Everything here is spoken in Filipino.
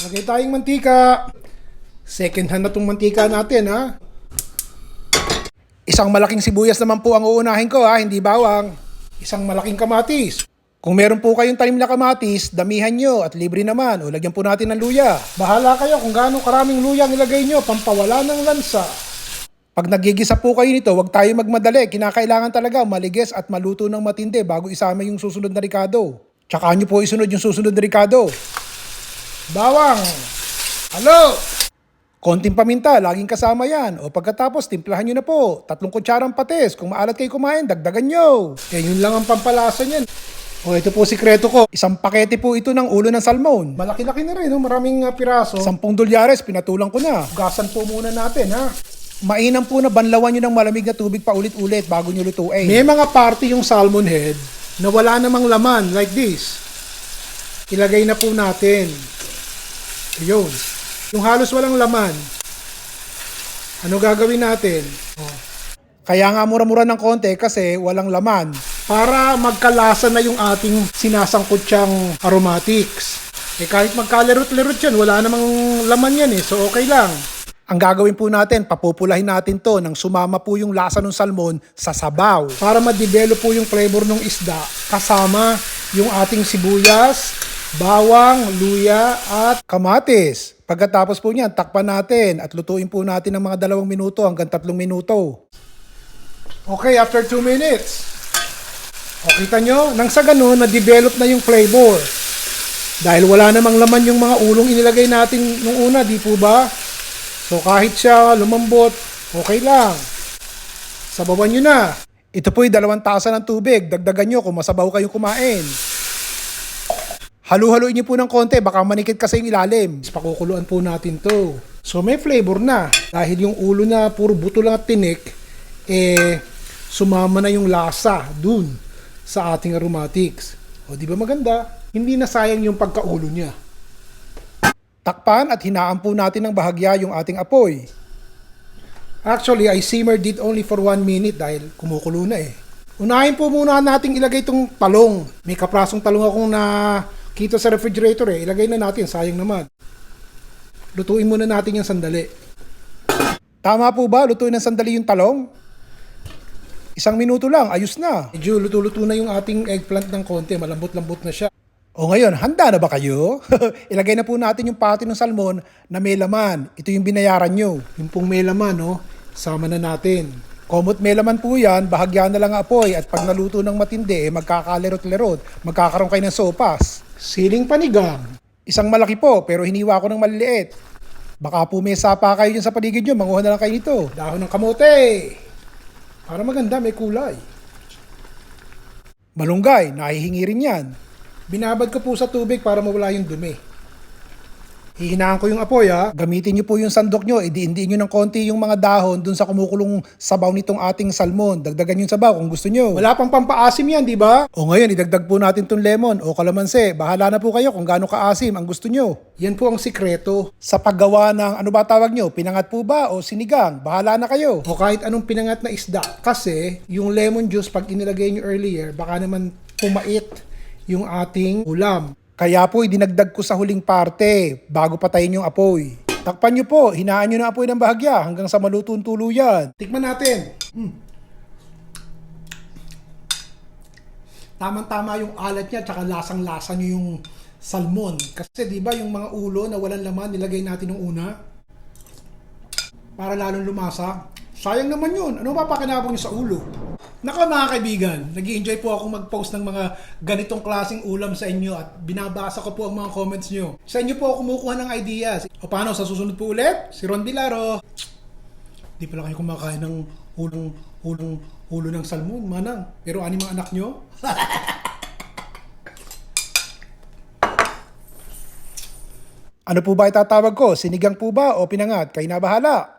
Lagay tayong mantika. Second hand na tong mantika natin, ha. Isang malaking sibuyas naman po ang uunahin ko, ha, hindi bawang. Isang malaking kamatis. Kung meron po kayong tanim na kamatis, damihan nyo at libre naman o lagyan po natin ng luya. Bahala kayo kung gaano karaming luya ang ilagay nyo, pampawala ng lansa. Pag nagigisa po kayo nito, huwag tayo magmadali. Kinakailangan talaga maliges at maluto ng matindi bago isama yung susunod na ricado. Tsaka nyo po isunod yung susunod na ricado. Bawang. Halo. Konting paminta, laging kasama yan. O pagkatapos, timplahan nyo na po. 3 kutsarang patis. Kung maalat kayo kumain, dagdagan nyo. Yun lang ang pampalasa niyan. O ito po sikreto ko. Isang pakete po ito ng ulo ng salmon. Malaki-laki na rin, no? Maraming piraso. 10 dolyares, pinatulang ko na. Hugasan po muna natin, ha? Mainam po na banlawan nyo ng malamig na tubig pa ulit-ulit bago nyo lutuin. May mga party yung salmon head na wala namang laman, like this. Ilagay na po natin. Ayun. Yung halos walang laman. Ano gagawin natin? Kaya nga mura-mura ng konti kasi walang laman. Para magkalasa na yung ating sinasangkot siyang aromatics. Kahit magkalerot-lerot yan, wala namang laman yan so okay lang. Ang gagawin po natin, papupulahin natin to nang sumama po yung lasa ng salmon sa sabaw. Para ma-develop po yung flavor ng isda kasama yung ating sibuyas, bawang, luya at kamatis. Pagkatapos po niyan, takpan natin at lutuin po natin ng mga 2 minuto hanggang 3 minuto. Okay, after 2 minutes. O kita nyo, nang sa ganun, na-develop na yung flavor. Dahil wala namang laman yung mga ulong inilagay natin nung una, di po ba? So kahit siya lumambot, okay lang. Sabawan nyo na. Ito po'y 2 tasa ng tubig. Dagdagan nyo kung masabaw kayong kumain. Halu-haluin nyo po ng konti, baka manikit kasi yung ilalim. Pakukuluan po natin to. So may flavor na. Dahil yung ulo na puro buto lang at tinik, sumama na yung lasa dun sa ating aromatics. O di ba maganda? Hindi na sayang yung pagkaulo niya. Takpan at hinaan po natin ng bahagya yung ating apoy. Actually, I simmered it only for 1 minute dahil kumukulo na Unahin po muna nating ilagay itong talong. May kaprasong talong akong nakita sa refrigerator Ilagay na natin, sayang naman. Lutuin muna natin yung sandali. Tama po ba? Lutuin ng sandali yung talong? 1 minuto lang, ayos na. Medyo luto-luto na yung ating eggplant ng konti, malambot-lambot na siya. O ngayon, handa na ba kayo? Ilagay na po natin yung pati ng salmon na may laman. Ito yung binayaran nyo. Yung pong may laman, sama na natin. Komot may laman po yan, bahagyan na lang ang apoy at pag naluto ng matindi, magkakalerot-lerot. Magkakaroon kayo ng sopas. Siling panigang. Isang malaki po, pero hiniwa ko ng maliliit. Baka po may sapa kayo dyan sa paligid nyo, manguha na lang kayo nito. Dahon ng kamote. Para maganda, may kulay. Malunggay, nahihingi rin yan. Binabad ko po sa tubig para mawala yung dumi. Hihinaan ko yung apoy Gamitin nyo po yung sandok nyo. Idiin nyo ng konti yung mga dahon dun sa kumukulong sabaw nitong ating salmon. Dagdagan yung sabaw kung gusto nyo. Wala pang pampaasim yan, di ba? O ngayon, idagdag po natin tong lemon o kalamansi. Bahala na po kayo kung gaano kaasim ang gusto nyo. Yan po ang sikreto sa paggawa ng ano ba tawag nyo? Pinangat po ba o sinigang? Bahala na kayo. O kahit anong pinangat na isda. Kasi yung lemon juice pag inilagay nyo earlier, baka naman pumait yung ating ulam. Kaya po, dinagdag ko sa huling parte bago patayin yung apoy. Takpan nyo po, hinaan nyo na apoy ng bahagya hanggang sa malutong tuluyan. Tikman natin. Tamang-tama yung alat niya, tsaka lasang-lasa nyo yung salmon. Kasi di ba yung mga ulo na walang laman, nilagay natin nung una para lalong lumasa. Sayang naman yun. Ano ba pakinabang nyo sa ulo? Naka mga kaibigan, nag-i-enjoy po akong mag-post ng mga ganitong klaseng ulam sa inyo at binabasa ko po ang mga comments nyo. Sa inyo po ako kumukuha ng ideas. O paano, sa susunod po ulit, si Ron Bilaro. Di pala kayo kumakain ng ulo ng salmon, manang. Pero ani mga anak nyo? Ano po ba itatawag ko? Sinigang po ba o pinangat? Kayo na bahala.